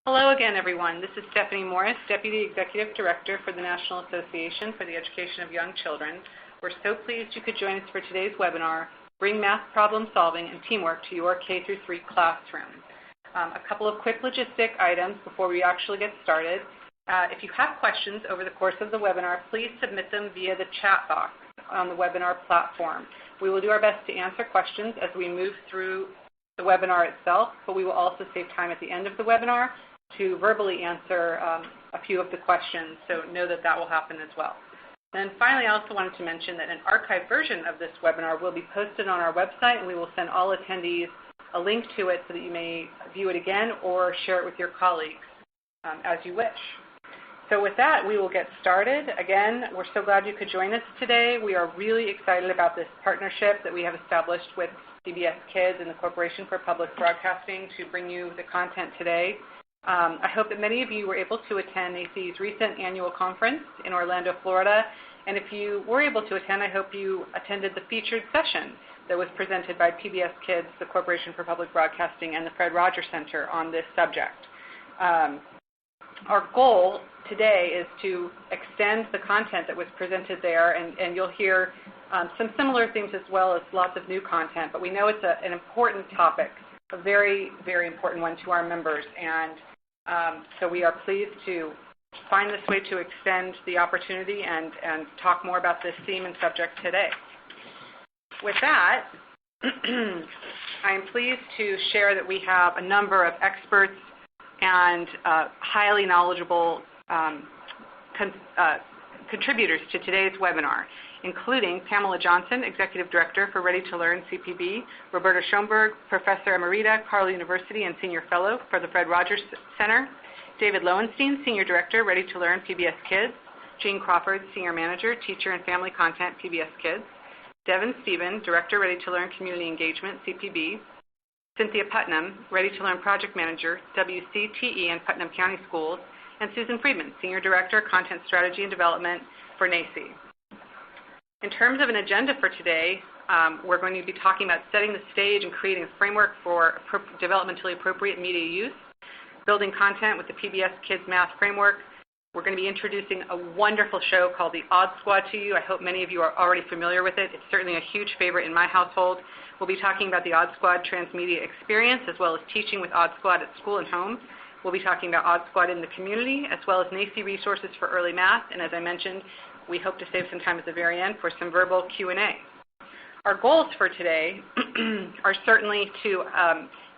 Hello again, everyone. This is Stephanie Morris, Deputy Executive Director for the National Association for the Education of Young Children. We're so pleased you could join us for today's webinar, Bring Math Problem Solving and Teamwork to Your K-3 Classroom. A couple of quick logistic items before we actually get started. If you have questions over the course of the webinar, please submit them via the chat box on the webinar platform. We will do our best to answer questions as we move through the webinar itself, but we will also save time at the end of the webinar to verbally answer a few of the questions, so know that that will happen as well. And finally, I also wanted to mention that an archived version of this webinar will be posted on our website, and we will send all attendees a link to it so that you may view it again or share it with your colleagues as you wish. So with that, we will get started. Again, we're so glad you could join us today. We are really excited about this partnership that we have established with PBS KIDS and the Corporation for Public Broadcasting to bring you the content today. I hope that many of you were able to attend NAEYC's recent annual conference in Orlando, Florida. And if you were able to attend, I hope you attended the featured session that was presented by PBS KIDS, the Corporation for Public Broadcasting, and the Fred Rogers Center on this subject. Our goal today is to extend the content that was presented there, and you'll hear some similar themes as well as lots of new content, but we know it's an important topic, a very, very important one to our members, and so we are pleased to find this way to extend the opportunity and talk more about this theme and subject today. With that, I am pleased to share that we have a number of experts and highly knowledgeable contributors to today's webinar, including Pamela Johnson, Executive Director for Ready to Learn CPB, Roberta Schomburg, Professor Emerita, Carle University and Senior Fellow for the Fred Rogers Center, David Lowenstein, Senior Director, Ready to Learn PBS KIDS, Jean Crawford, Senior Manager, Teacher and Family Content, PBS KIDS, Devin Stephen, Director, Ready to Learn Community Engagement, CPB, Cynthia Putnam, Ready to Learn Project Manager, WCTE and Putnam County Schools, and Susan Friedman, Senior Director, Content Strategy and Development for NAEYC. In terms of an agenda for today, we're going to be talking about setting the stage and creating a framework for developmentally appropriate media use, building content with the PBS KIDS Math Framework. We're going to be introducing a wonderful show called The Odd Squad to you. I hope many of you are already familiar with it. It's certainly a huge favorite in my household. We'll be talking about the Odd Squad Transmedia experience, as well as teaching with Odd Squad at school and home. We'll be talking about Odd Squad in the community, as well as NAEYC resources for early math. And as I mentioned, we hope to save some time at the very end for some verbal Q&A. Our goals for today are certainly to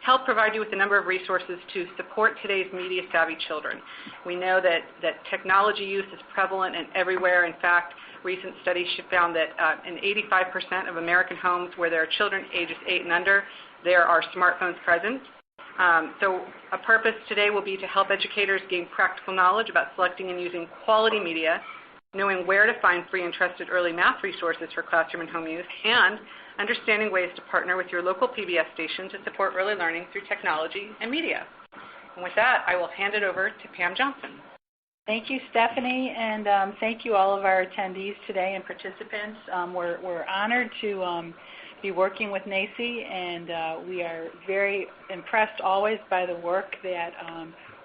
help provide you with a number of resources to support today's media-savvy children. We know that technology use is prevalent and everywhere. In fact, recent studies found that in 85% of American homes where there are children ages 8 and under, there are smartphones present. So a purpose today will be to help educators gain practical knowledge about selecting and using quality media, knowing where to find free and trusted early math resources for classroom and home use, and understanding ways to partner with your local PBS station to support early learning through technology and media. And with that, I will hand it over to Pam Johnson. Thank you, Stephanie, and thank you all of our attendees today and participants. We're honored to be working with NAEYC, and we are very impressed always by the work that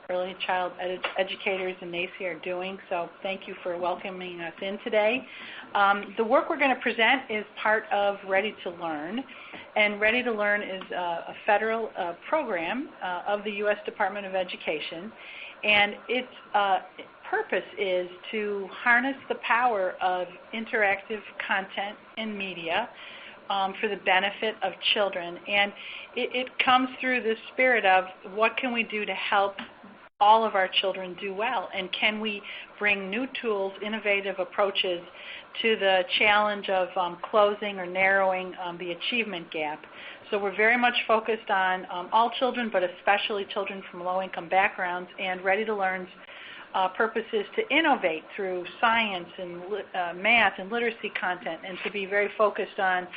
early child educators in NAEYC are doing, so thank you for welcoming us in today. The work we're going to present is part of Ready to Learn, and Ready to Learn is a federal program of the U.S. Department of Education, and its purpose is to harness the power of interactive content and media for the benefit of children, and it comes through the spirit of what can we do to help all of our children do well, and can we bring new tools, innovative approaches to the challenge of closing or narrowing the achievement gap. So we're very much focused on all children, but especially children from low-income backgrounds, and Ready to Learn's purpose is to innovate through science and math and literacy content, and to be very focused on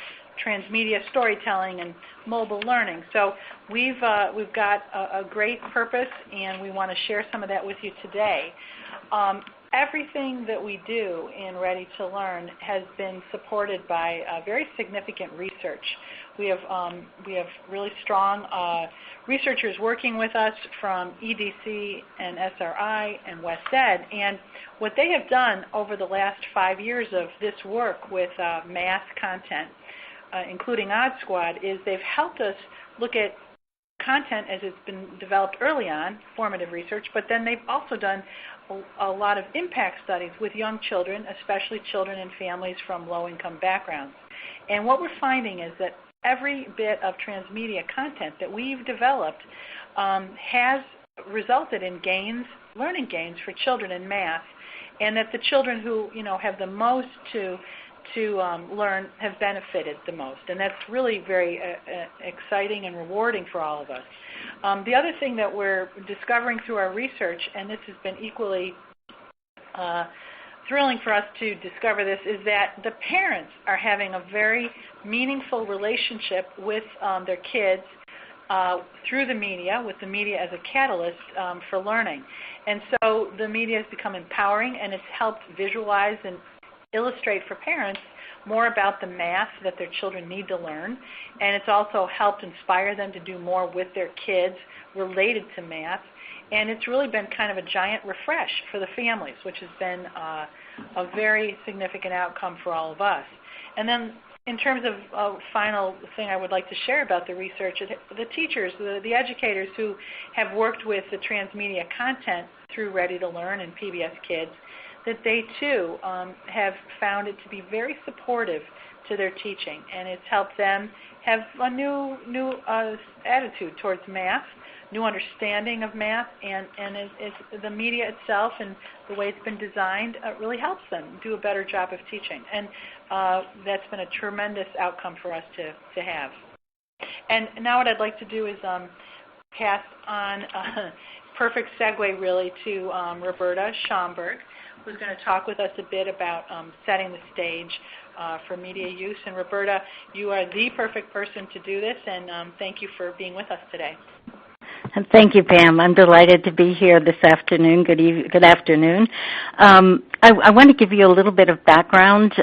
transmedia storytelling and mobile learning. So we've got a great purpose, and we want to share some of that with you today. Everything that we do in Ready to Learn has been supported by very significant research. We have really strong researchers working with us from EDC and SRI and WestEd, and what they have done over the last 5 years of this work with math content, including Odd Squad, is they've helped us look at content as it's been developed early on, formative research, but then they've also done a lot of impact studies with young children, especially children and families from low-income backgrounds. And what we're finding is that every bit of transmedia content that we've developed has resulted in gains, learning gains for children in math, and that the children who have the most to learn have benefited the most, and that's really very exciting and rewarding for all of us. The other thing that we're discovering through our research, and this has been equally thrilling for us to discover this, is that the parents are having a very meaningful relationship with their kids through the media, with the media as a catalyst for learning. And so the media has become empowering, and it's helped visualize and illustrate for parents more about the math that their children need to learn, and it's also helped inspire them to do more with their kids related to math. And it's really been kind of a giant refresh for the families, which has been a very significant outcome for all of us. And then in terms of a final thing I would like to share about the research, the teachers, the educators who have worked with the transmedia content through Ready to Learn and PBS KIDS, that they too have found it to be very supportive to their teaching, and it's helped them have a new attitude towards math, new understanding of math, and the media itself and the way it's been designed really helps them do a better job of teaching, and that's been a tremendous outcome for us to have. And now what I'd like to do is pass on a perfect segue really to Roberta Schomburg, who's going to talk with us a bit about setting the stage for media use. And Roberta, you are the perfect person to do this, and thank you for being with us today. Thank you, Pam. I'm delighted to be here this afternoon. Good afternoon. I want to give you a little bit of background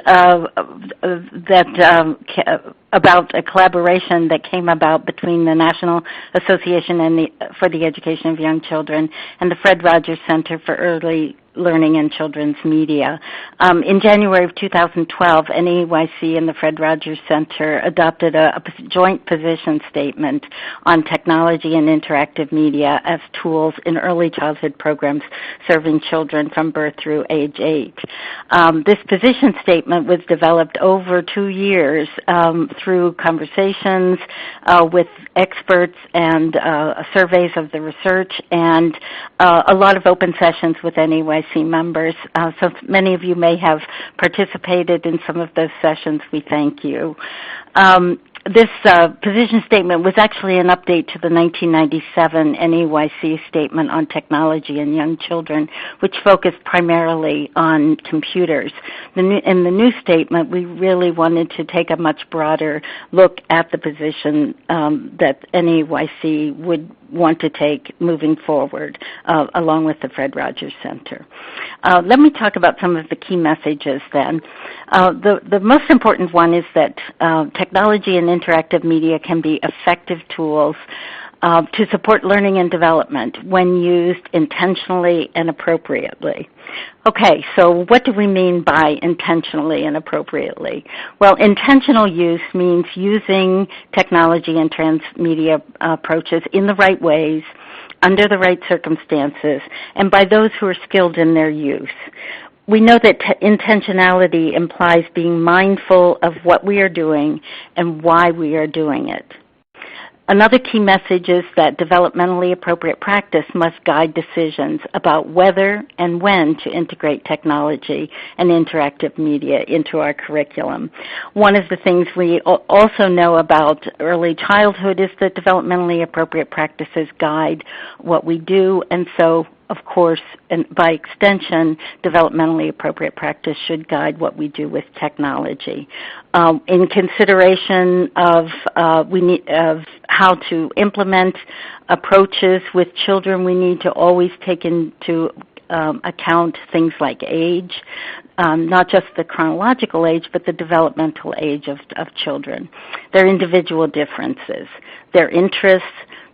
about a collaboration that came about between the National Association for the Education of Young Children and the Fred Rogers Center for Early Learning and Children's Media. In January of 2012, NAEYC and the Fred Rogers Center adopted a joint position statement on technology and interactive media as tools in early childhood programs serving children from birth through age 8. This position statement was developed over 2 years through conversations with experts and surveys of the research and a lot of open sessions with NAEYC members. So many of you may have participated in some of those sessions. We thank you. This position statement was actually an update to the 1997 NAEYC statement on technology and young children, which focused primarily on computers. In the new statement, we really wanted to take a much broader look at the position that NAEYC would want to take moving forward, along with the Fred Rogers Center. Let me talk about some of the key messages then. The most important one is that technology and interactive media can be effective tools to support learning and development when used intentionally and appropriately. Okay, so what do we mean by intentionally and appropriately? Well, intentional use means using technology and transmedia approaches in the right ways, under the right circumstances, and by those who are skilled in their use. We know that intentionality implies being mindful of what we are doing and why we are doing it. Another key message is that developmentally appropriate practice must guide decisions about whether and when to integrate technology and interactive media into our curriculum. One of the things we also know about early childhood is that developmentally appropriate practices guide what we do, and so of course, and by extension, developmentally appropriate practice should guide what we do with technology. In consideration of how to implement approaches with children, we need to always take into account things like age, not just the chronological age, but the developmental age of children, their individual differences, their interests,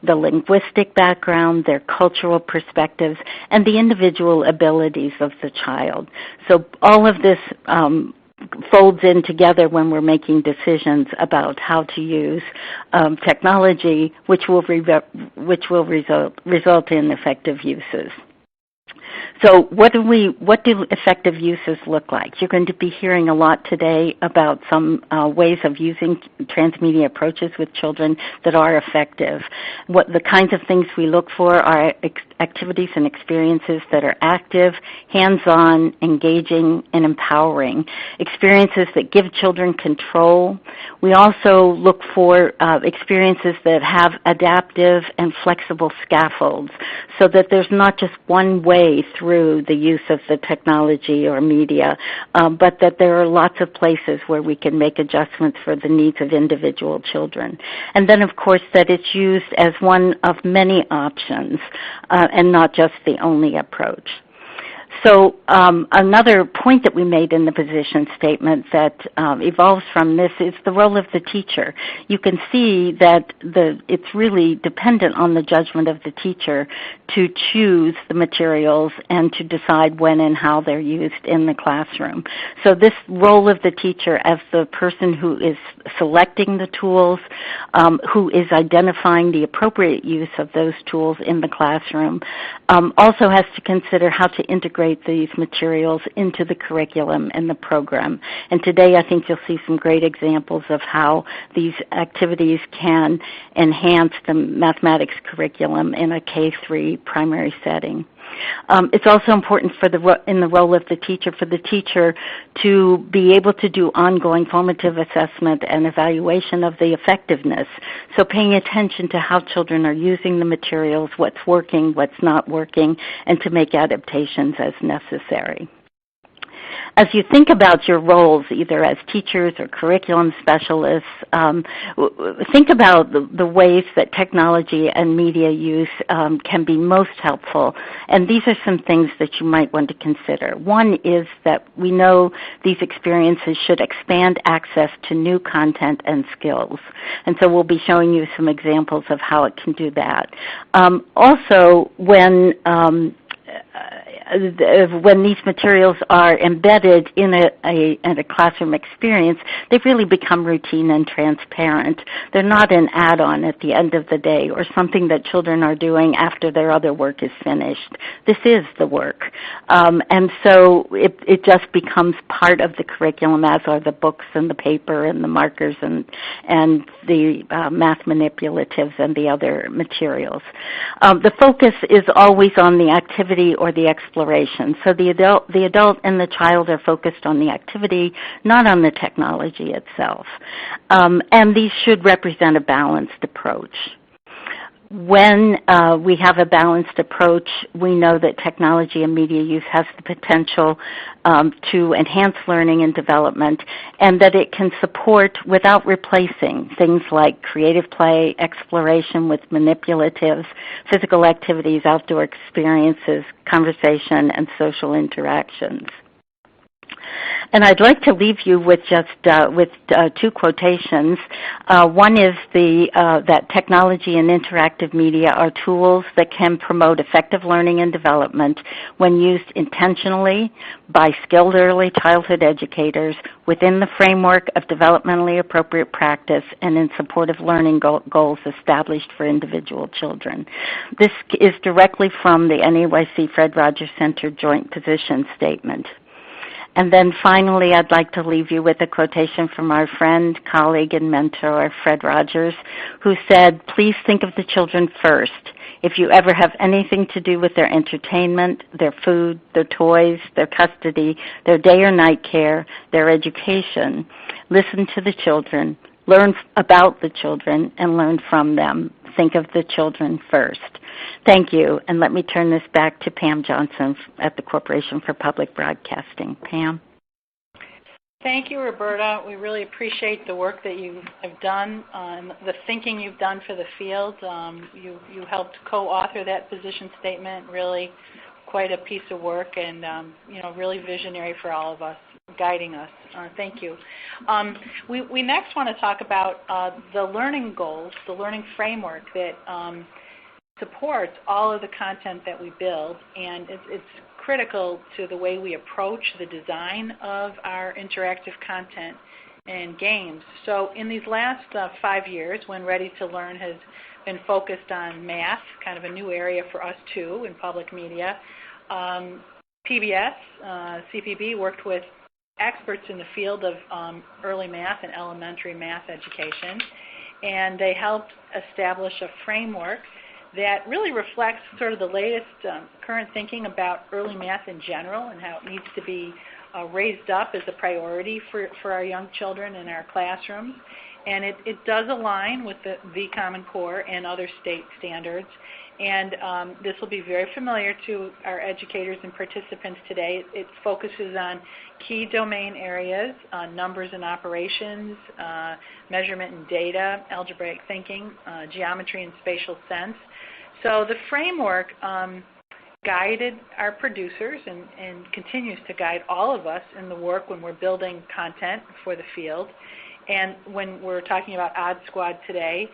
the linguistic background, their cultural perspectives, and the individual abilities of the child. So all of this folds in together when we're making decisions about how to use technology, which will result in effective uses. So what do effective uses look like? You're going to be hearing a lot today about some ways of using transmedia approaches with children that are effective. What the kinds of things we look for are activities and experiences that are active, hands-on, engaging, and empowering. Experiences that give children control. We also look for experiences that have adaptive and flexible scaffolds so that there's not just one way through the use of the technology or media, but that there are lots of places where we can make adjustments for the needs of individual children. And then, of course, that it's used as one of many options and not just the only approach. So another point that we made in the position statement that evolves from this is the role of the teacher. You can see that it's really dependent on the judgment of the teacher to choose the materials and to decide when and how they're used in the classroom. So this role of the teacher as the person who is selecting the tools, who is identifying the appropriate use of those tools in the classroom, also has to consider how to integrate these materials into the curriculum and the program. And today I think you'll see some great examples of how these activities can enhance the mathematics curriculum in a K-3 primary setting. It's also important in the role of the teacher, for the teacher to be able to do ongoing formative assessment and evaluation of the effectiveness. So paying attention to how children are using the materials, what's working, what's not working, and to make adaptations as necessary. As you think about your roles, either as teachers or curriculum specialists, think about the ways that technology and media use can be most helpful. And these are some things that you might want to consider. One is that we know these experiences should expand access to new content and skills. And so we'll be showing you some examples of how it can do that. Also, when these materials are embedded in a classroom experience, they really become routine and transparent. They're not an add-on at the end of the day or something that children are doing after their other work is finished. This is the work. And so it just becomes part of the curriculum, as are the books and the paper and the markers and the math manipulatives and the other materials. The focus is always on the activity or the exploration. So the adult and the child are focused on the activity, not on the technology itself. And these should represent a balanced approach. When we have a balanced approach, we know that technology and media use has the potential to enhance learning and development, and that it can support without replacing things like creative play, exploration with manipulatives, physical activities, outdoor experiences, conversation, and social interactions. And I'd like to leave you with just two quotations. One is that technology and interactive media are tools that can promote effective learning and development when used intentionally by skilled early childhood educators within the framework of developmentally appropriate practice and in support of learning goals established for individual children. This is directly from the NAEYC Fred Rogers Center Joint Position Statement. And then finally, I'd like to leave you with a quotation from our friend, colleague, and mentor, Fred Rogers, who said, "Please think of the children first. If you ever have anything to do with their entertainment, their food, their toys, their custody, their day or night care, their education, listen to the children, learn about the children, and learn from them. Think of the children first." Thank you, and let me turn this back to Pam Johnson at the Corporation for Public Broadcasting. Pam? Thank you, Roberta. We really appreciate the work that you have done, the thinking you've done for the field. You helped co-author that position statement, really quite a piece of work, and really visionary for all of us, guiding us. Thank you. We next want to talk about the learning goals, the learning framework that supports all of the content that we build, and it's critical to the way we approach the design of our interactive content and games. So in these last 5 years, when Ready to Learn has been focused on math, kind of a new area for us too in public media, PBS, CPB worked with experts in the field of early math and elementary math education, and they helped establish a framework that really reflects sort of the latest current thinking about early math in general and how it needs to be raised up as a priority for our young children in our classrooms. And it does align with the Common Core and other state standards. And this will be very familiar to our educators and participants today. It focuses on key domain areas, numbers and operations, measurement and data, algebraic thinking, geometry and spatial sense. So the framework guided our producers and continues to guide all of us in the work when we're building content for the field. And when we're talking about Odd Squad today,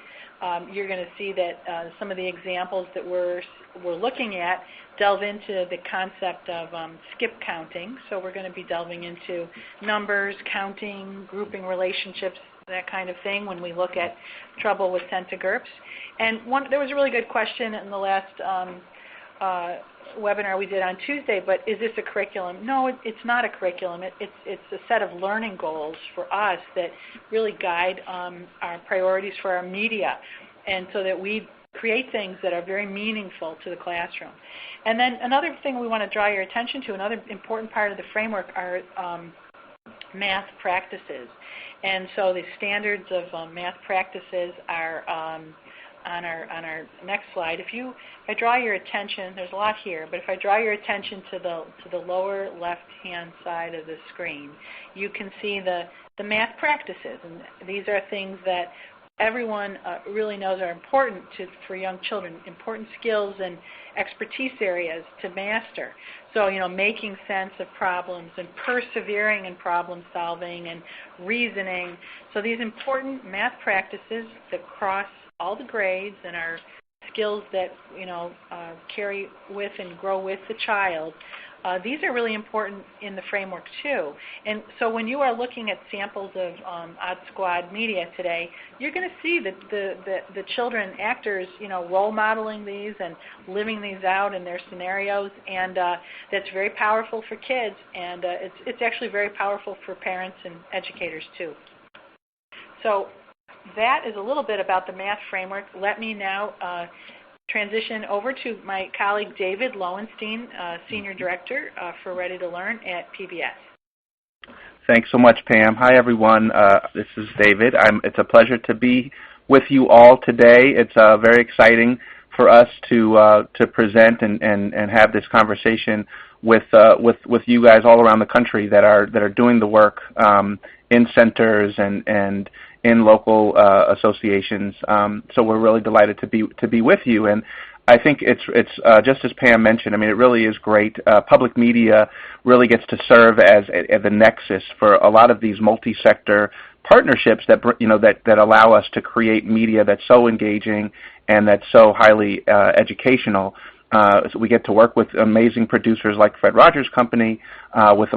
you're going to see that some of the examples that we're looking at delve into the concept of skip counting. So we're going to be delving into numbers, counting, grouping relationships, that kind of thing when we look at trouble with centiGURPS. And there was a really good question in the last webinar we did on Tuesday, but is this a curriculum? No, it's not a curriculum. It's a set of learning goals for us that really guide our priorities for our media, and so that we create things that are very meaningful to the classroom. And then another thing we want to draw your attention to, another important part of the framework, are math practices. And so the standards of math practices are on our next slide. If I draw your attention, there's a lot here, but if I draw your attention to the lower left-hand side of the screen, you can see the math practices. And these are things that everyone really knows are important for young children, important skills and expertise areas to master. So, making sense of problems and persevering in problem solving and reasoning. So these important math practices that cross all the grades and are skills that, carry with and grow with the child, these are really important in the framework too. And so when you are looking at samples of Odd Squad media today, you're going to see that the children, actors, role modeling these and living these out in their scenarios, and that's very powerful for kids, and it's actually very powerful for parents and educators too. So that is a little bit about the math framework. Let me now transition over to my colleague David Lowenstein, Senior Director for Ready to Learn at PBS. Thanks so much, Pam. Hi, everyone. This is David. It's a pleasure to be with you all today. It's very exciting for us to present and have this conversation with you guys all around the country that are doing the work in centers and in local associations. So we're really delighted to be with you. And I think it's just as Pam mentioned, it really is great. Public media really gets to serve as the nexus for a lot of these multi-sector partnerships that allow us to create media that's so engaging and that's so highly educational. So we get to work with amazing producers like Fred Rogers Company, with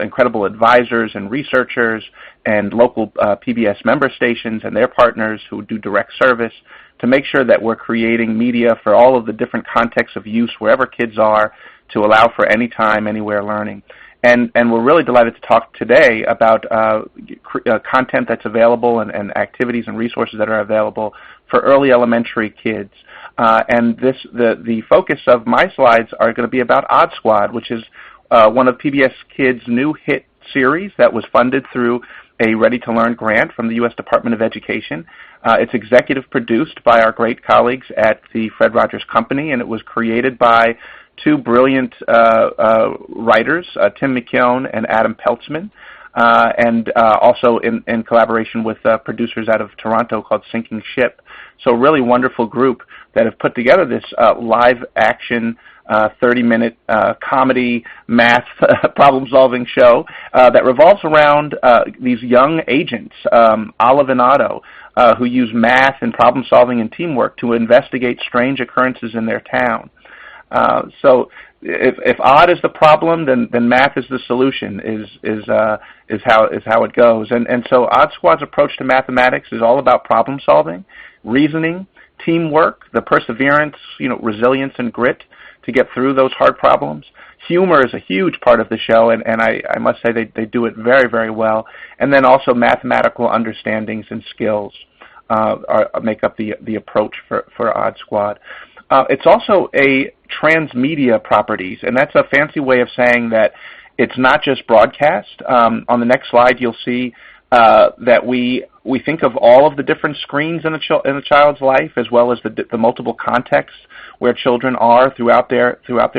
incredible advisors and researchers and local PBS member stations and their partners who do direct service to make sure that we're creating media for all of the different contexts of use wherever kids are to allow for anytime, anywhere learning. And we're really delighted to talk today about content that's available and activities and resources that are available for early elementary kids. And the focus of my slides are going to be about Odd Squad, which is one of PBS Kids' new hit series that was funded through a Ready to Learn grant from the U.S. Department of Education. It's executive produced by our great colleagues at the Fred Rogers Company, and it was created by two brilliant writers, Tim McKeown and Adam Peltzman, and also in collaboration with producers out of Toronto called Sinking Ship. So a really wonderful group that have put together this live action 30-minute comedy math problem-solving show that revolves around these young agents, Olive and Otto, who use math and problem-solving and teamwork to investigate strange occurrences in their town. So if odd is the problem, then math is the solution. Is how it goes. And so Odd Squad's approach to mathematics is all about problem solving, reasoning, teamwork, the perseverance, resilience and grit to get through those hard problems. Humor is a huge part of the show, and I must say they do it very, very well. And then also mathematical understandings and skills make up the approach for Odd Squad. It's also a transmedia properties, and that's a fancy way of saying that it's not just broadcast. On the next slide, you'll see that we think of all of the different screens in a child's life, as well as the multiple contexts where children are throughout their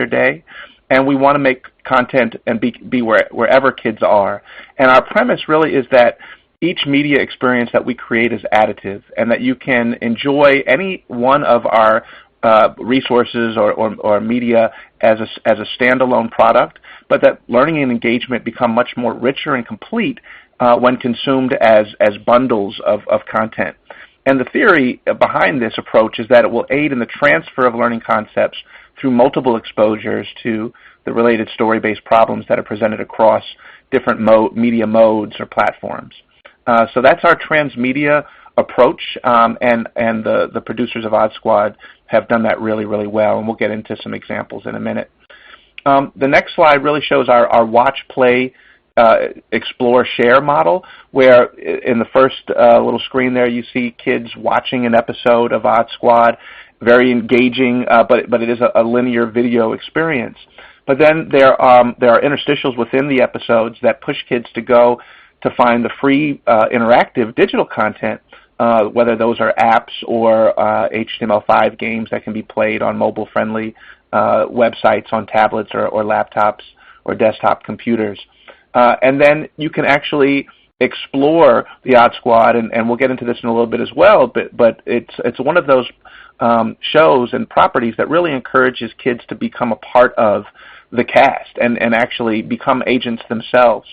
day, and we want to make content and be wherever kids are. And our premise really is that each media experience that we create is additive, and that you can enjoy any one of our resources or media as a standalone product, but that learning and engagement become much more richer and complete when consumed as bundles of content. And the theory behind this approach is that it will aid in the transfer of learning concepts through multiple exposures to the related story-based problems that are presented across different media modes or platforms. So that's our transmedia approach, and the producers of Odd Squad have done that really, really well, and we'll get into some examples in a minute. The next slide really shows our watch, play, explore, share model, where in the first little screen there you see kids watching an episode of Odd Squad, very engaging, but it is a linear video experience. But then there are interstitials within the episodes that push kids to go to find the free interactive digital content, whether those are apps or HTML5 games that can be played on mobile-friendly websites on tablets or laptops or desktop computers. And then you can actually explore the Odd Squad, and we'll get into this in a little bit as well, but it's one of those shows and properties that really encourages kids to become a part of the cast and actually become agents themselves.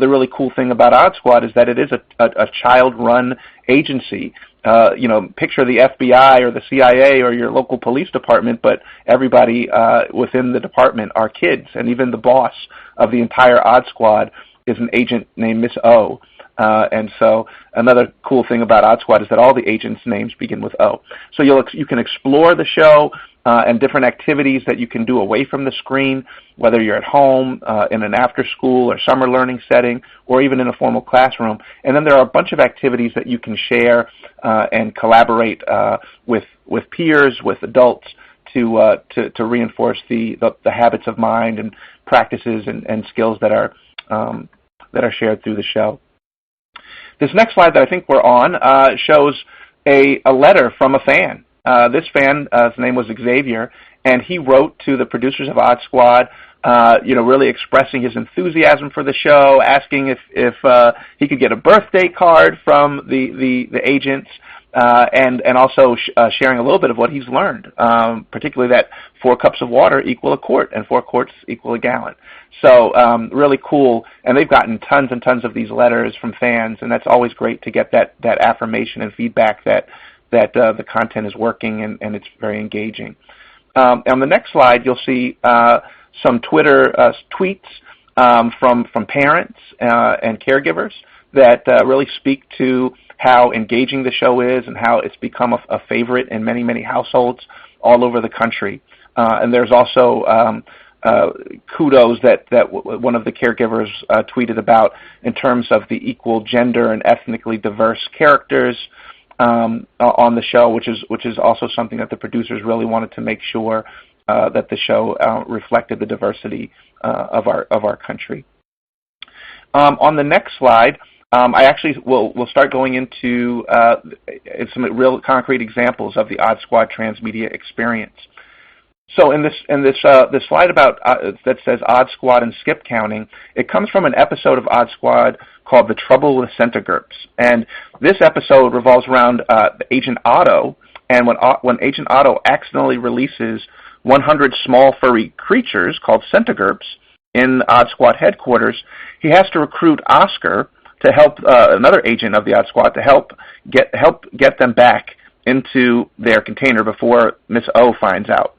The really cool thing about Odd Squad is that it is a child-run agency. Picture the FBI or the CIA or your local police department, but everybody within the department are kids, and even the boss of the entire Odd Squad is an agent named Miss O. And so another cool thing about Odd Squad is that all the agents' names begin with O. So you can explore the show and different activities that you can do away from the screen, whether you're at home, in an after-school or summer learning setting, or even in a formal classroom. And then there are a bunch of activities that you can share and collaborate with peers, with adults, to reinforce the habits of mind and practices and skills that are shared through the show. This next slide that I think we're on shows a letter from a fan. This fan, his name was Xavier, and he wrote to the producers of Odd Squad, really expressing his enthusiasm for the show, asking if he could get a birthday card from the agents, and also sharing a little bit of what he's learned, particularly that 4 cups of water equal a quart and 4 quarts equal a gallon. So really cool, and they've gotten tons and tons of these letters from fans, and that's always great to get that affirmation and feedback that the content is working and it's very engaging. On the next slide, you'll see some Twitter tweets from parents and caregivers that really speak to how engaging the show is and how it's become a favorite in many, many households all over the country. And there's also kudos that one of the caregivers tweeted about in terms of the equal gender and ethnically diverse characters on the show, which is also something that the producers really wanted to make sure that the show reflected the diversity of our country. On the next slide, I actually will start going into some real concrete examples of the Odd Squad transmedia experience. So in this slide about that says Odd Squad and skip counting, it comes from an episode of Odd Squad called The Trouble with Centigrupes. And this episode revolves around Agent Otto, and when Agent Otto accidentally releases 100 small furry creatures called centigrupes in Odd Squad headquarters, he has to recruit Oscar to help another agent of the Odd Squad to help get them back into their container before Miss O finds out.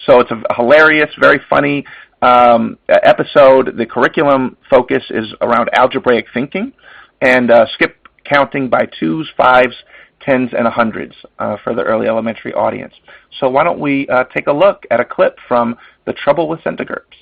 So it's a hilarious, very funny episode. The curriculum focus is around algebraic thinking and skip counting by 2s, 5s, 10s, and 100s for the early elementary audience. So why don't we take a look at a clip from The Trouble with Centigrupes.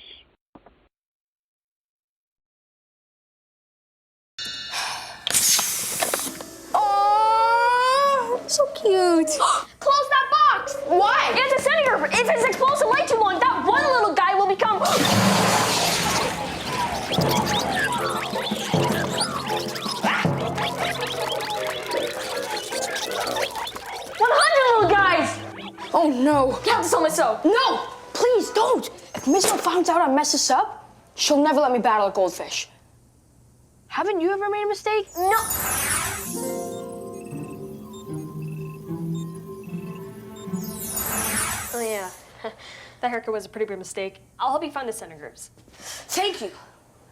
So cute. Close that box! Why? It's a centigrade. If it's explosive light too long, that one little guy will become... 100 little guys! Oh no. You have to tell Miss O. No! Please don't! If Miss O finds out I mess this up, she'll never let me battle a goldfish. Haven't you ever made a mistake? No. Oh, yeah. That haircut was a pretty big mistake. I'll help you find the centigrades. Thank you.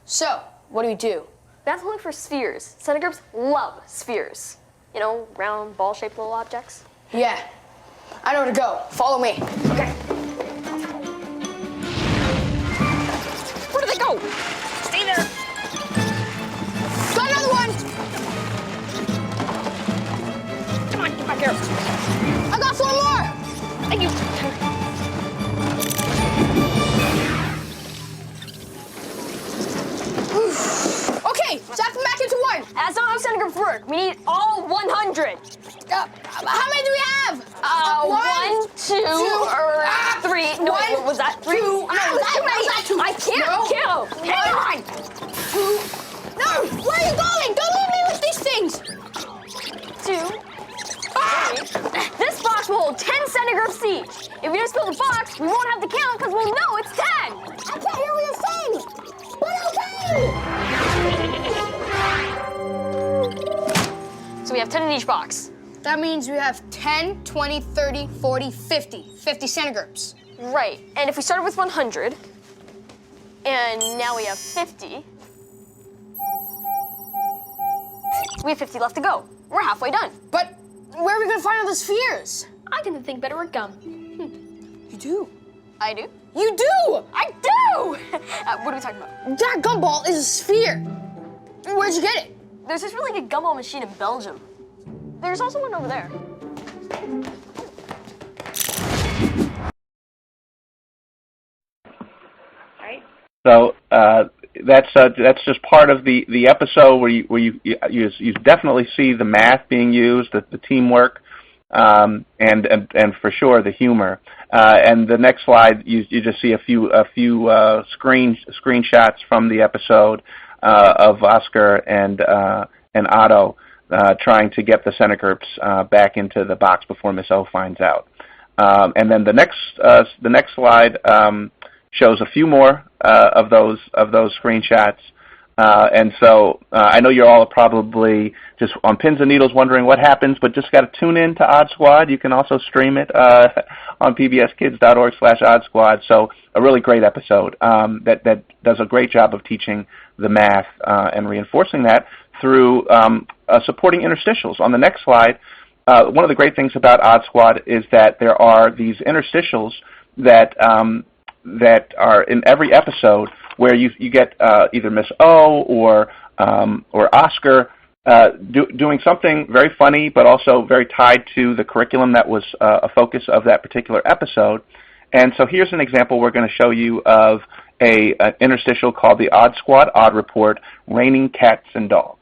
So, what do you do? We have to look for spheres. Centigrades love spheres. You know, round, ball-shaped little objects. Yeah. I know where to go. Follow me. Okay. Where do they go? Stay there. Got another one. Come on, get back here. I got 4 more. Thank you. Okay, zap them back into 1. That's not how centigrades work. We need all 100. How many do we have? 1, 2, 3. No, wait, was that 3? No, that's too many. I can't count. Hang on. 2. No, where are you going? Don't leave me with these things. 2. This box will hold 10 centigrades each. If we just fill the box, we won't have to count because we'll know it's 10. I can't hear what you're saying. But okay. So we have 10 in each box. That means we have 10, 20, 30, 40, 50. 50 centigrades. Right. And if we started with 100, and now we have 50, we have 50 left to go. We're halfway done. But where are we going to find all the spheres? I tend to think better with gum. You do? I do? You do! I do! What are we talking about? That gumball is a sphere. Where'd you get it? There's this really good gumball machine in Belgium. There's also one over there. Right. So that's just part of the episode where you definitely see the math being used, the teamwork, and for sure the humor. And the next slide, you just see a few screenshots from the episode of Oscar and Otto trying to get the centigrades back into the box before Miss O finds out. And then the next slide shows a few more of those screenshots. And so I know you're all probably just on pins and needles wondering what happens, but just got to tune in to Odd Squad. You can also stream it on pbskids.org/Odd Squad. So a really great episode that does a great job of teaching the math and reinforcing that through supporting interstitials. On the next slide, one of the great things about Odd Squad is that there are these interstitials that are in every episode where you get either Miss O or Oscar doing something very funny, but also very tied to the curriculum that was a focus of that particular episode. And so here's an example we're going to show you of an interstitial called the Odd Squad Odd Report, Raining Cats and Dogs.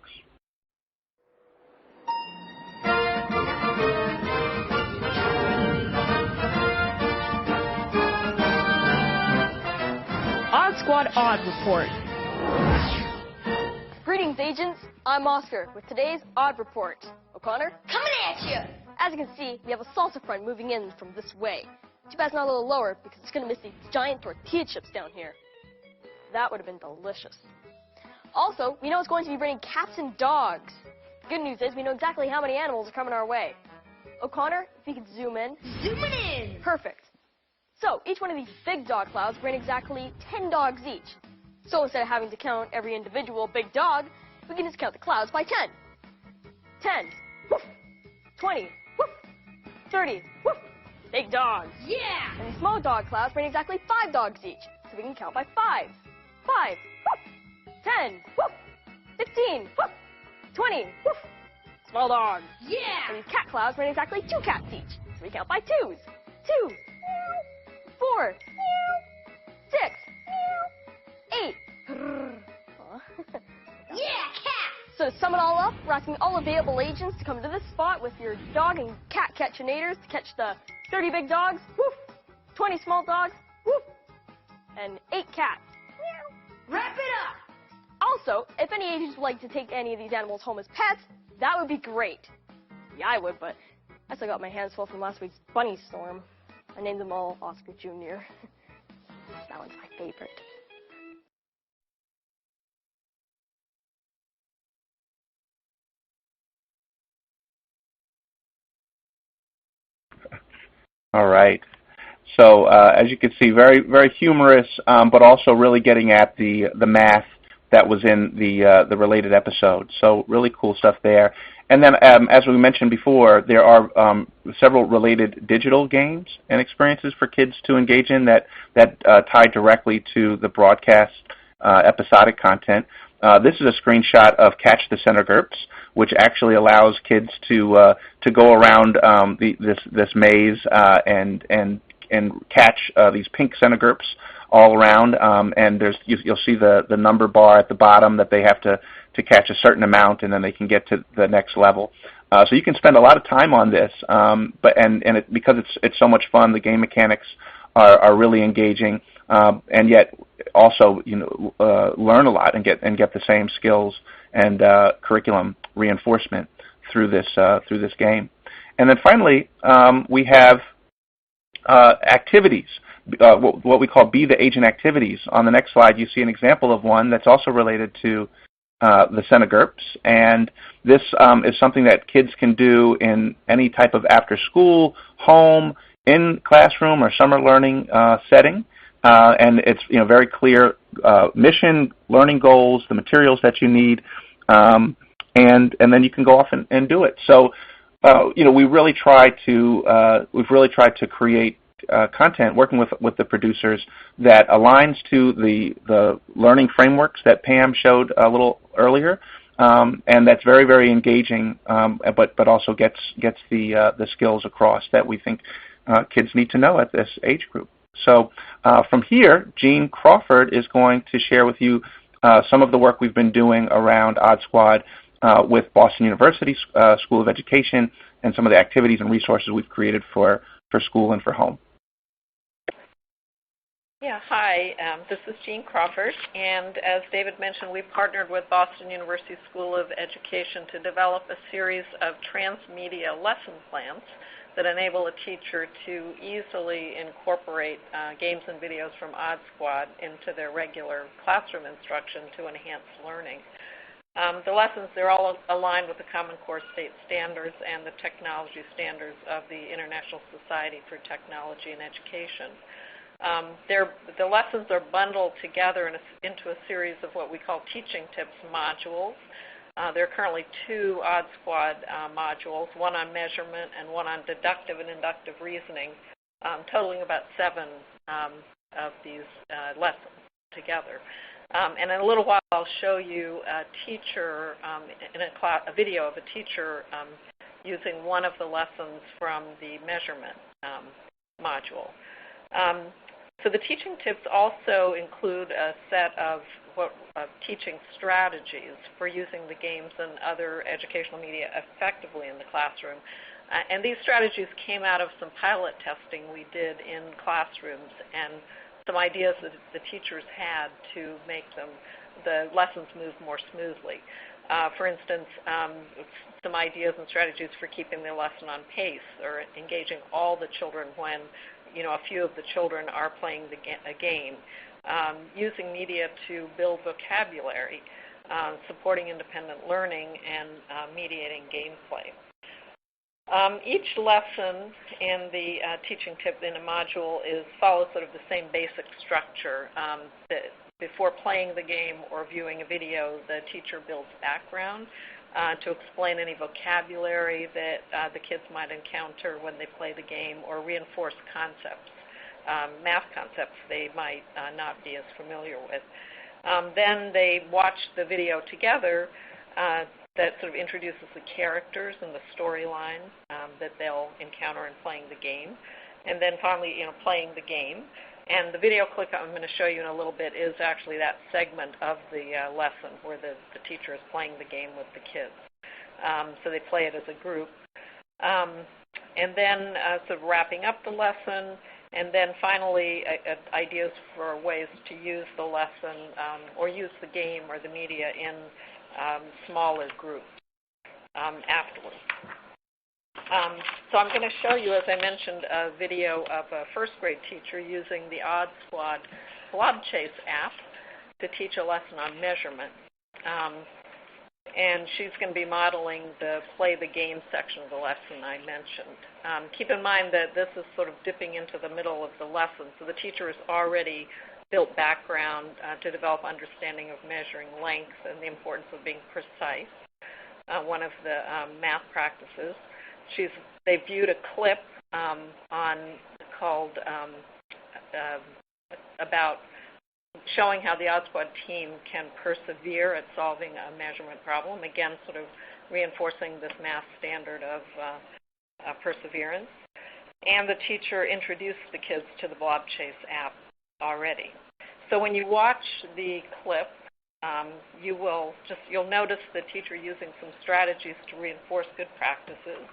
Odd Squad Odd Report. Greetings, agents. I'm Oscar with today's Odd Report. O'Connor? Coming at you! As you can see, we have a salsa front moving in from this way. Too bad it's not a little lower because it's going to miss these giant tortilla chips down here. That would have been delicious. Also, we know it's going to be raining cats and dogs. The good news is we know exactly how many animals are coming our way. O'Connor, if you could zoom in. Zooming in! Perfect. So each one of these big dog clouds bring exactly 10 dogs each. So instead of having to count every individual big dog, we can just count the clouds by 10. 10, woof, 20, woof, 30, woof, big dogs. Yeah! And these small dog clouds bring exactly 5 dogs each, so we can count by 5. 5, woof, 10, woof, 15, woof, 20, woof, small dogs. Yeah! And these cat clouds bring exactly 2 cats each, so we count by 2s. 2, 4, 6, 8. Yeah, cat! So to sum it all up, we're asking all available agents to come to this spot with your dog and cat catch-inators to catch the 30 big dogs, woof, 20 small dogs, woof, and 8 cats. Wrap it up! Also, if any agents would like to take any of these animals home as pets, that would be great. Yeah, I would, but I still got my hands full from last week's bunny storm. I named them all Oscar Jr. That one's my favorite. All right. So as you can see, very very humorous, but also really getting at the math that was in the related episode. So really cool stuff there. And then, as we mentioned before, there are several related digital games and experiences for kids to engage in that tie directly to the broadcast episodic content. This is a screenshot of Catch the Centergirps, which actually allows kids to go around this maze and catch these pink Centergirps all around. And you'll see the number bar at the bottom that they have to catch a certain amount, and then they can get to the next level. So you can spend a lot of time on this, because it's so much fun. The game mechanics are really engaging, and yet also learn a lot and get the same skills and curriculum reinforcement through this game. And then finally, we have activities, what we call Be the Agent activities. On the next slide, you see an example of one that's also related to the Centergirps, and this is something that kids can do in any type of after-school, home, in classroom, or summer learning setting. And it's very clear mission, learning goals, the materials that you need, and then you can go off and do it. So we've really tried to create content working with the producers that aligns to the learning frameworks that Pam showed a little earlier, and that's very very engaging, but also gets the skills across that we think kids need to know at this age group. So from here, Jean Crawford is going to share with you some of the work we've been doing around Odd Squad with Boston University School of Education, and some of the activities and resources we've created for school and for home. Yeah, hi, this is Jean Crawford, and as David mentioned, we've partnered with Boston University School of Education to develop a series of transmedia lesson plans that enable a teacher to easily incorporate games and videos from Odd Squad into their regular classroom instruction to enhance learning. The lessons, they're all aligned with the Common Core state standards and the technology standards of the International Society for Technology and Education. The lessons are bundled together into a series of what we call teaching tips modules. There are currently 2 Odd Squad modules, one on measurement and one on deductive and inductive reasoning, totaling about 7 of these lessons together. And in a little while, I'll show you a teacher, a video of a teacher using one of the lessons from the measurement module. So the teaching tips also include a set of teaching strategies for using the games and other educational media effectively in the classroom. And these strategies came out of some pilot testing we did in classrooms and some ideas that the teachers had to make the lessons move more smoothly. For instance, some ideas and strategies for keeping the lesson on pace, or engaging all the children when a few of the children are playing a game, using media to build vocabulary, supporting independent learning, and mediating gameplay. Each lesson in the teaching tip in a module follows sort of the same basic structure. Before playing the game or viewing a video, the teacher builds background to explain any vocabulary that the kids might encounter when they play the game, or reinforce concepts, math concepts they might not be as familiar with. Then they watch the video together that sort of introduces the characters and the storyline that they'll encounter in playing the game. And then finally, playing the game. And the video clip I'm going to show you in a little bit is actually that segment of the lesson where the teacher is playing the game with the kids. So they play it as a group. And then sort of wrapping up the lesson, and then finally ideas for ways to use the lesson or use the game or the media in smaller groups afterwards. So I'm going to show you, as I mentioned, a video of a first grade teacher using the Odd Squad Blob Chase app to teach a lesson on measurement. And she's going to be modeling the play the game section of the lesson I mentioned. Keep in mind that this is sort of dipping into the middle of the lesson, so the teacher has already built background to develop understanding of measuring length and the importance of being precise, one of the math practices. They viewed a clip called about showing how the Odd Squad team can persevere at solving a measurement problem, again sort of reinforcing this math standard of perseverance. And the teacher introduced the kids to the Blob Chase app already. So when you watch the clip, you'll notice the teacher using some strategies to reinforce good practices.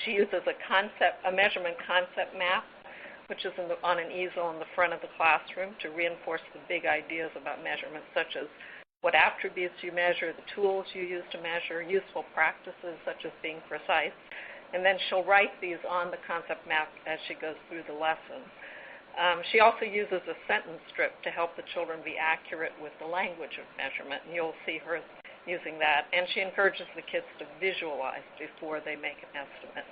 She uses a measurement concept map, which is on an easel in the front of the classroom to reinforce the big ideas about measurement, such as what attributes you measure, the tools you use to measure, useful practices such as being precise. And then she'll write these on the concept map as she goes through the lesson. She also uses a sentence strip to help the children be accurate with the language of measurement, and you'll see her using that. And she encourages the kids to visualize before they make an estimate.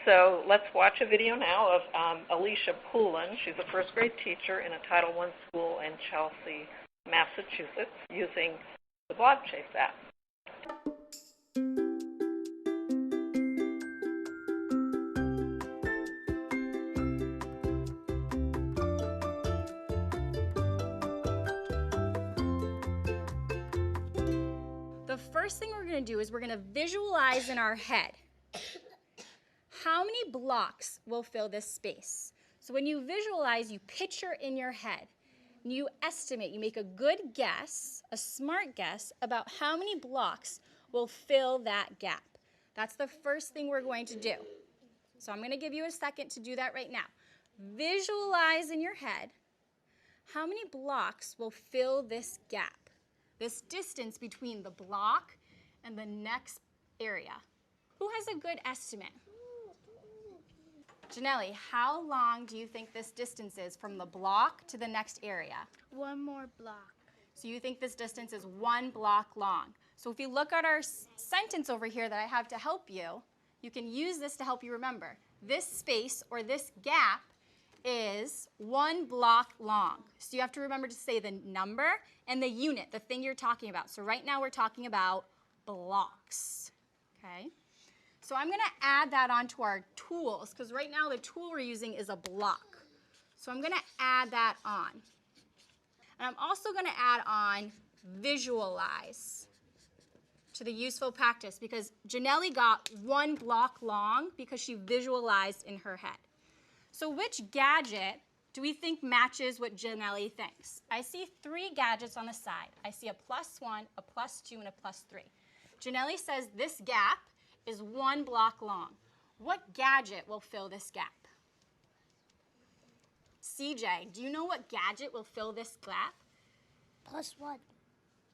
So let's watch a video now of Alicia Poulin. She's a first grade teacher in a Title I school in Chelsea, Massachusetts, using the Blob Chase app. The first thing we're going to do is we're going to visualize in our head how many blocks will fill this space. So when you visualize, you picture in your head, and you estimate, you make a good guess, a smart guess about how many blocks will fill that gap. That's the first thing we're going to do. So I'm going to give you a second to do that right now. Visualize in your head how many blocks will fill this gap, this distance between the block and the next area. Who has a good estimate? Janelle, how long do you think this distance is from the block to the next area? One more block. So you think this distance is 1 block long. So if you look at our sentence over here that I have to help you, you can use this to help you remember. This space or this gap is 1 block long. So you have to remember to say the number and the unit, the thing you're talking about. So right now we're talking about blocks, okay? So I'm going to add that onto our tools, because right now the tool we're using is a block. So I'm going to add that on. And I'm also going to add on visualize to the useful practice, because Janelle got 1 block long because she visualized in her head. So which gadget do we think matches what Janelle thinks? I see 3 gadgets on the side. I see a +1, a +2, and a +3. Janelle says this gap is 1 block long. What gadget will fill this gap? CJ, do you know what gadget will fill this gap? +1.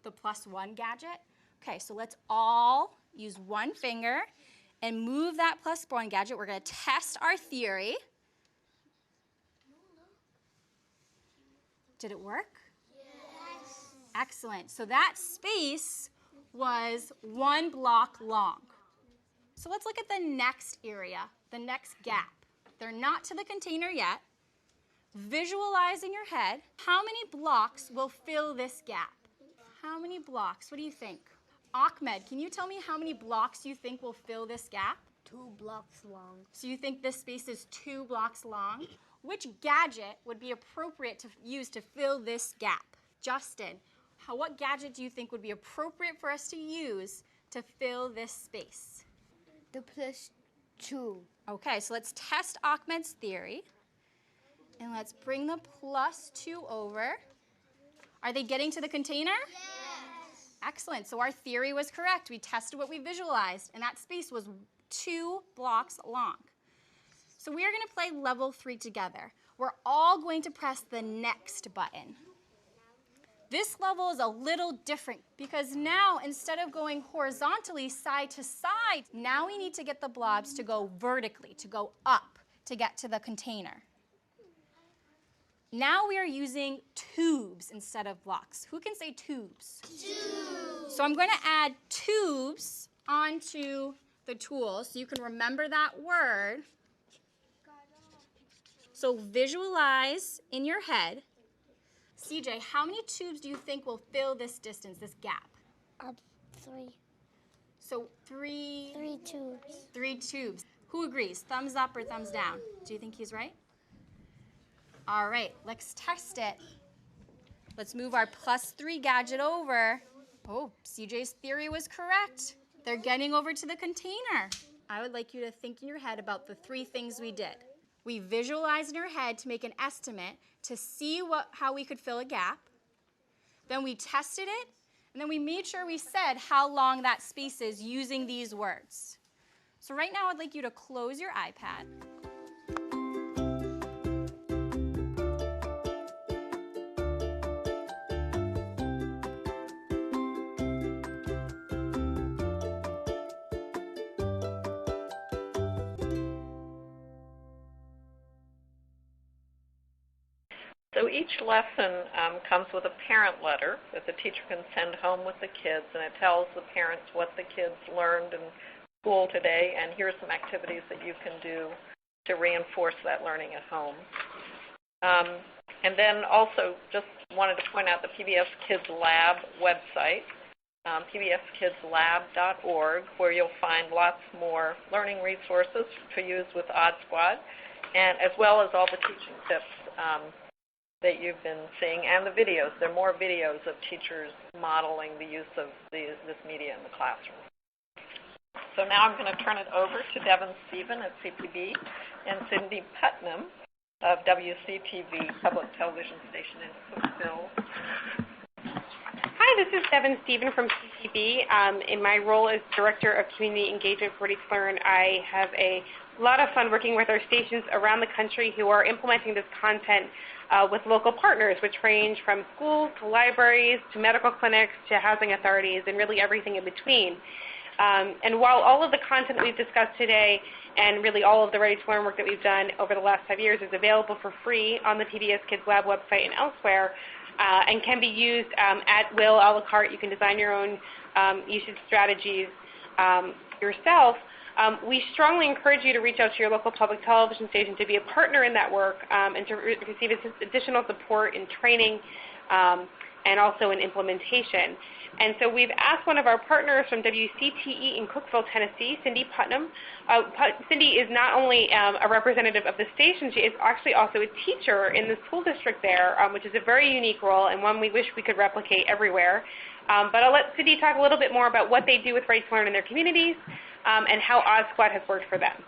The +1 gadget? Okay, so let's all use one finger and move that +1 gadget. We're going to test our theory. Did it work? Yes. Excellent. So that space was 1 block long. So let's look at the next area, the next gap. They're not to the container yet. Visualize in your head, how many blocks will fill this gap? How many blocks? What do you think? Ahmed, can you tell me how many blocks you think will fill this gap? 2 blocks long. So you think this space is 2 blocks long? Which gadget would be appropriate to use to fill this gap? Justin, what gadget do you think would be appropriate for us to use to fill this space? The +2. Okay, so let's test Ahmed's theory. And let's bring the +2 over. Are they getting to the container? Yes. Excellent. So our theory was correct. We tested what we visualized, and that space was 2 blocks long. So we are going to play level 3 together. We're all going to press the next button. This level is a little different because now, instead of going horizontally side to side, now we need to get the blobs to go vertically, to go up to get to the container. Now we are using tubes instead of blocks. Who can say tubes? Tubes. So I'm going to add tubes onto the tool so you can remember that word. So visualize in your head. CJ, how many tubes do you think will fill this distance, this gap? 3. So 3 tubes. 3 tubes. Who agrees? Thumbs up or thumbs down? Do you think he's right? All right, let's test it. Let's move our +3 gadget over. Oh, CJ's theory was correct. They're getting over to the container. I would like you to think in your head about the 3 things we did. We visualized in our head to make an estimate to see how we could fill a gap. Then we tested it, and then we made sure we said how long that space is using these words. So right now I'd like you to close your iPad. So each lesson comes with a parent letter that the teacher can send home with the kids, and it tells the parents what the kids learned in school today, and here's some activities that you can do to reinforce that learning at home. And then also just wanted to point out the PBS Kids Lab website, pbskidslab.org, where you'll find lots more learning resources to use with Odd Squad, and as well as all the teaching tips that you've been seeing, and the videos. There are more videos of teachers modeling the use of this media in the classroom. So now I'm going to turn it over to Devin Stephen at CPB and Cindy Putnam of WCTV Public Television Station in Cookeville. Hi, this is Devin Stephen from CPB. In my role as Director of Community Engagement for Ready to Learn, I have a lot of fun working with our stations around the country who are implementing this content with local partners, which range from schools to libraries to medical clinics to housing authorities and really everything in between. And while all of the content that we've discussed today and really all of the Ready to Learn work that we've done over the last 5 years is available for free on the PBS Kids Lab website and elsewhere, and can be used at will, a la carte. You can design your own usage strategies yourself. We strongly encourage you to reach out to your local public television station to be a partner in that work and to receive additional support in training and also in implementation. And so we've asked one of our partners from WCTE in Cookeville, Tennessee, Cindy Putnam. Cindy is not only a representative of the station, she is actually also a teacher in the school district there, which is a very unique role and one we wish we could replicate everywhere. But I'll let Cindy talk a little bit more about what they do with Ready to Learn in their communities and how Odd Squad has worked for them.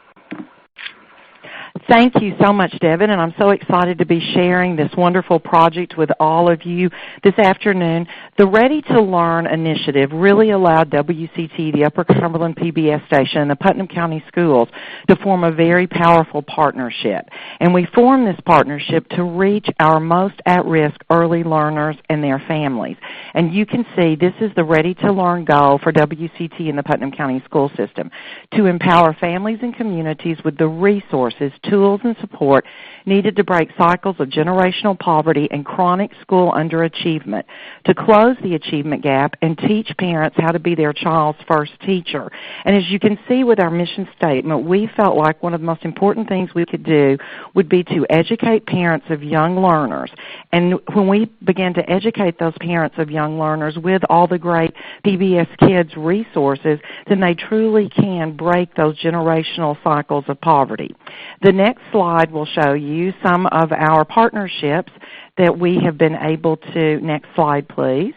Thank you so much, Devin, and I'm so excited to be sharing this wonderful project with all of you this afternoon. The Ready to Learn initiative really allowed WCTE, the Upper Cumberland PBS station, and the Putnam County Schools to form a very powerful partnership. And we formed this partnership to reach our most at-risk early learners and their families. And you can see this is the Ready to Learn goal for WCTE and the Putnam County School System, to empower families and communities with the resources, tools, tools and support needed to break cycles of generational poverty and chronic school underachievement, to close the achievement gap and teach parents how to be their child's first teacher. And as you can see with our mission statement, we felt like one of the most important things we could do would be to educate parents of young learners. And when we began to educate those parents of young learners with all the great PBS KIDS resources, then they truly can break those generational cycles of poverty. The next slide will show you some of our partnerships that we have been able to. Next slide, please.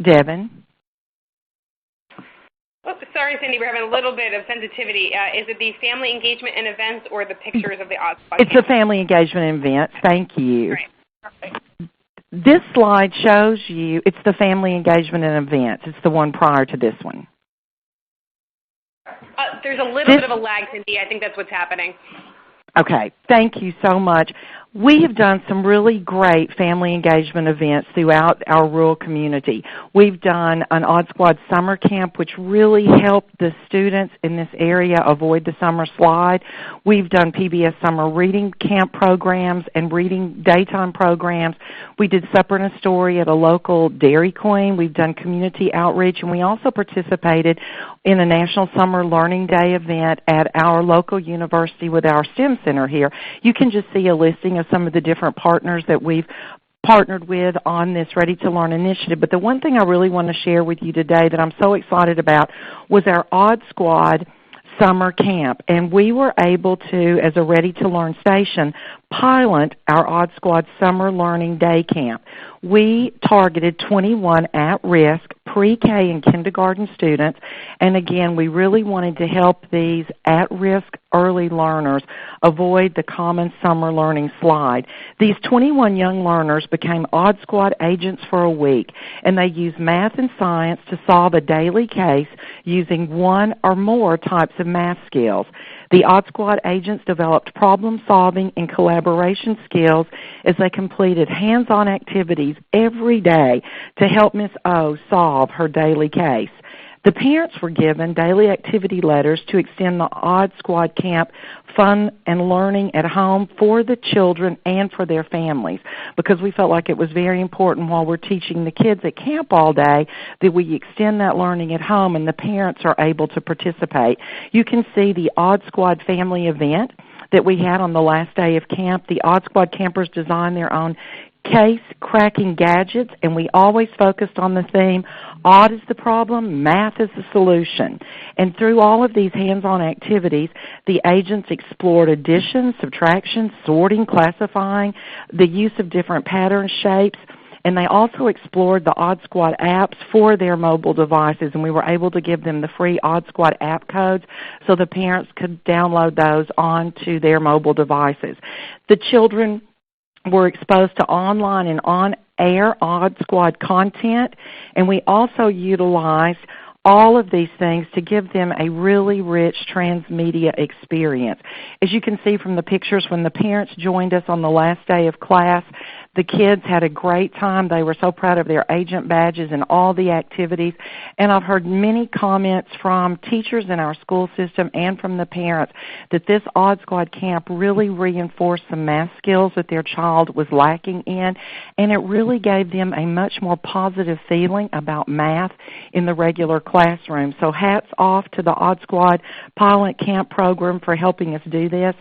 Devin. Oh, sorry, Cindy, we're having a little bit of sensitivity. Is it the family engagement and events or the pictures of the Odd Squad? It's the family engagement and events. Thank you. Right. This slide shows you, it's the family engagement and events. It's the one prior to this one. There's a little bit of a lag, Cindy. I think that's what's happening. Okay, thank you so much. We have done some really great family engagement events throughout our rural community. We've done an Odd Squad summer camp, which really helped the students in this area avoid the summer slide. We've done PBS summer reading camp programs and reading daytime programs. We did Supper and a Story at a local Dairy Queen. We've done community outreach, and we also participated in a National Summer Learning Day event at our local university with our STEM Center here. You can just see a listing of some of the different partners that we've partnered with on this Ready to Learn initiative. But the one thing I really want to share with you today that I'm so excited about was our Odd Squad summer camp. And we were able to, as a Ready to Learn station, pilot our Odd Squad Summer Learning Day Camp. We targeted 21 at-risk pre-K and kindergarten students, and again, we really wanted to help these at-risk early learners avoid the common summer learning slide. These 21 young learners became Odd Squad agents for a week, and they used math and science to solve a daily case using one or more types of math skills. The Odd Squad agents developed problem-solving and collaboration skills as they completed hands-on activities every day to help Miss O solve her daily case. The parents were given daily activity letters to extend the Odd Squad camp fun and learning at home for the children and for their families, because we felt like it was very important while we're teaching the kids at camp all day that we extend that learning at home and the parents are able to participate. You can see the Odd Squad family event that we had on the last day of camp. The Odd Squad campers designed their own case-cracking gadgets, and we always focused on the theme, odd is the problem, math is the solution. And through all of these hands-on activities, the agents explored addition, subtraction, sorting, classifying, the use of different pattern shapes, and they also explored the Odd Squad apps for their mobile devices, and we were able to give them the free Odd Squad app codes so the parents could download those onto their mobile devices. The children were exposed to online and on-air Odd Squad content, and we also utilized all of these things to give them a really rich transmedia experience. As you can see from the pictures, when the parents joined us on the last day of class, the kids had a great time. They were so proud of their agent badges and all the activities. And I've heard many comments from teachers in our school system and from the parents that this Odd Squad camp really reinforced some math skills that their child was lacking in, and it really gave them a much more positive feeling about math in the regular classroom. So hats off to the Odd Squad pilot camp program for helping us do this.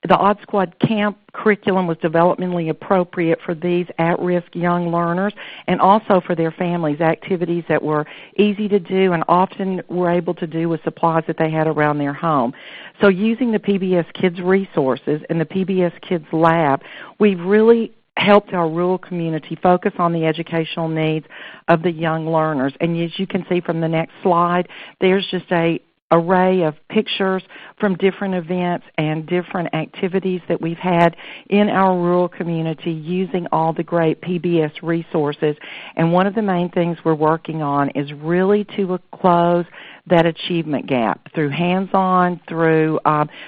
The Odd Squad camp curriculum was developmentally appropriate for these at-risk young learners and also for their families, activities that were easy to do and often were able to do with supplies that they had around their home. So using the PBS KIDS resources and the PBS KIDS lab, we've really helped our rural community focus on the educational needs of the young learners. And as you can see from the next slide, there's just a array of pictures from different events and different activities that we've had in our rural community using all the great PBS resources. And one of the main things we're working on is really to close that achievement gap through hands-on, through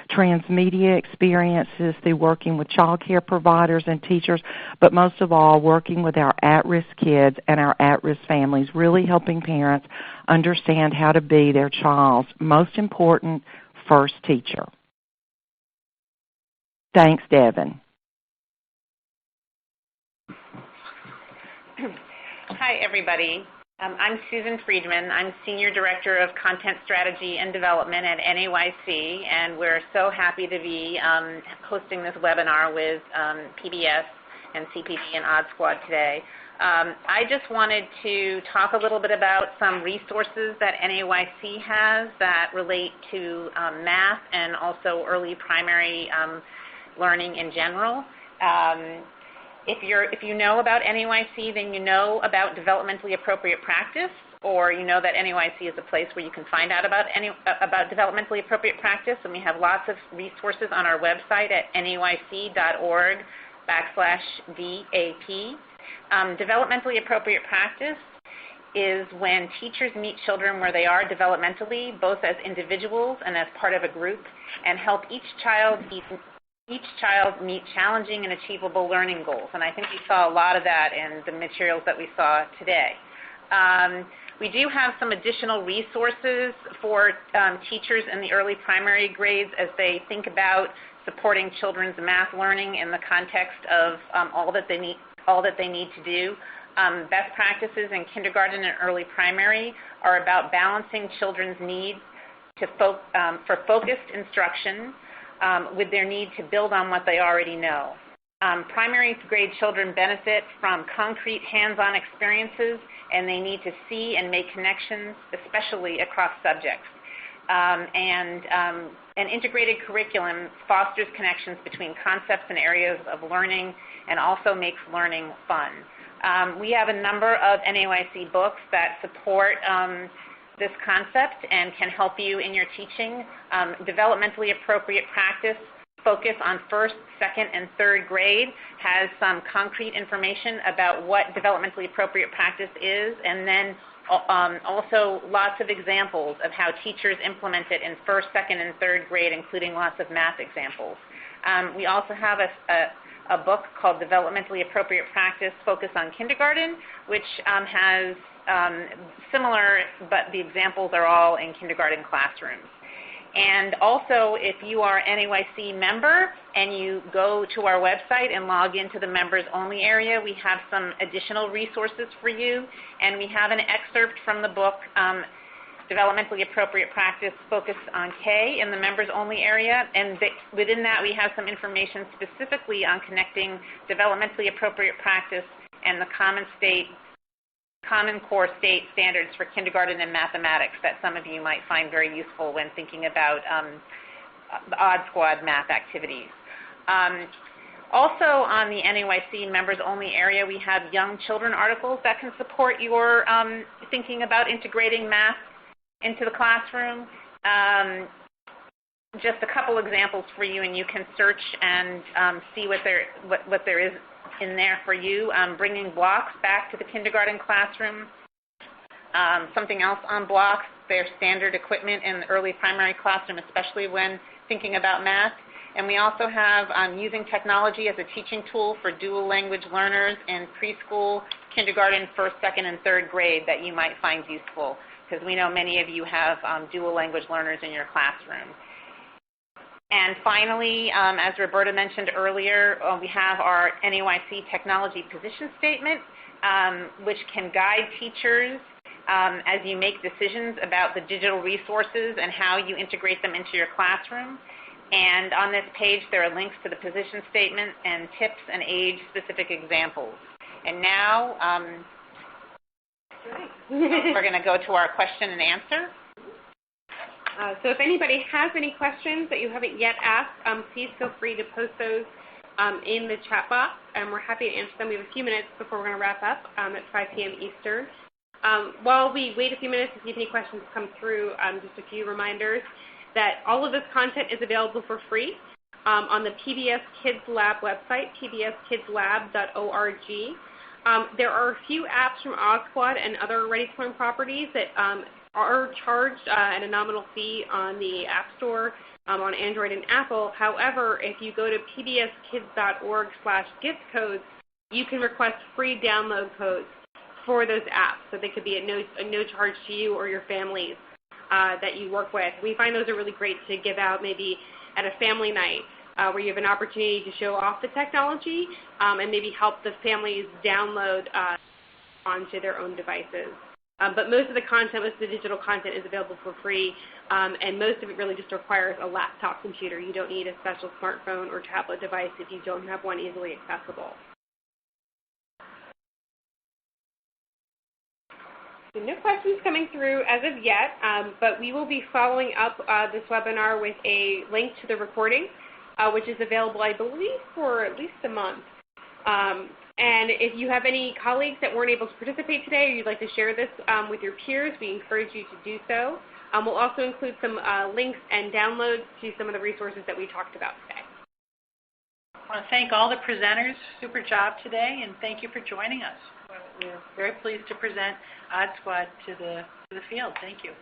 transmedia experiences, through working with child care providers and teachers, but most of all, working with our at-risk kids and our at-risk families, really helping parents understand how to be their child's most important first teacher. Thanks, Devin. Hi, everybody. I'm Susan Friedman. I'm Senior Director of Content Strategy and Development at NAEYC, and we're so happy to be hosting this webinar with PBS and CPD and Odd Squad today. I just wanted to talk a little bit about some resources that NAEYC has that relate to math and also early primary learning in general. If you know about NAEYC, then you know about developmentally appropriate practice, or you know that NAEYC is a place where you can find out about developmentally appropriate practice, and we have lots of resources on our website at naeyc.org/DAP. Developmentally appropriate practice is when teachers meet children where they are developmentally, both as individuals and as part of a group, and help each child meet challenging and achievable learning goals. And I think we saw a lot of that in the materials that we saw today. We do have some additional resources for teachers in the early primary grades as they think about supporting children's math learning in the context of all that they need to do. Best practices in kindergarten and early primary are about balancing children's needs for focused instruction with their need to build on what they already know. Primary grade children benefit from concrete hands-on experiences, and they need to see and make connections, especially across subjects. An integrated curriculum fosters connections between concepts and areas of learning and also makes learning fun. We have a number of NAEYC books that support this concept and can help you in your teaching. Developmentally appropriate practice focus on first, second, and third grade has some concrete information about what developmentally appropriate practice is, and then also lots of examples of how teachers implement it in first, second, and third grade, including lots of math examples. We also have a book called Developmentally Appropriate Practice Focus on Kindergarten, which has similar, but the examples are all in kindergarten classrooms. And also, if you are an NAEYC member and you go to our website and log into the members only area, we have some additional resources for you, and we have an excerpt from the book Developmentally Appropriate Practice Focus on K in the members only area, and within that we have some information specifically on connecting developmentally appropriate practice and the Common Core State standards for kindergarten and mathematics that some of you might find very useful when thinking about the Odd Squad math activities. Also on the NAEYC members only area, we have young children articles that can support your thinking about integrating math into the classroom. Just a couple examples for you, and you can search and see what there is in there for you. Bringing blocks back to the kindergarten classroom. Something else on blocks, their standard equipment in the early primary classroom, especially when thinking about math. And we also have using technology as a teaching tool for dual language learners in preschool, kindergarten, first, second, and third grade that you might find useful, because we know many of you have dual language learners in your classroom. And finally, as Roberta mentioned earlier, we have our NAEYC Technology Position Statement, which can guide teachers as you make decisions about the digital resources and how you integrate them into your classroom. And on this page, there are links to the position statement and tips and age-specific examples. And now, we're going to go to our question and answer. So if anybody has any questions that you haven't yet asked, please feel free to post those in the chat box, and we're happy to answer them. We have a few minutes before we're going to wrap up at 5 p.m. Eastern. While we wait a few minutes to see if any questions come through, just a few reminders that all of this content is available for free on the PBS Kids Lab website, pbskidslab.org. There are a few apps from Odd Squad and other Ready to Learn properties that are charged at a nominal fee on the App Store on Android and Apple. However, if you go to pbskids.org/gift codes, you can request free download codes for those apps, so they could be at no charge to you or your families that you work with. We find those are really great to give out maybe at a family night where you have an opportunity to show off the technology and maybe help the families download onto their own devices. But most of the content, most of the digital content is available for free, and most of it really just requires a laptop computer. You don't need a special smartphone or tablet device if you don't have one easily accessible. So no questions coming through as of yet, but we will be following up this webinar with a link to the recording, which is available, I believe, for at least a month. And if you have any colleagues that weren't able to participate today, or you'd like to share this with your peers, we encourage you to do so. We'll also include some links and downloads to some of the resources that we talked about today. I want to thank all the presenters. Super job today, and thank you for joining us. We're very pleased to present Odd Squad to the field. Thank you.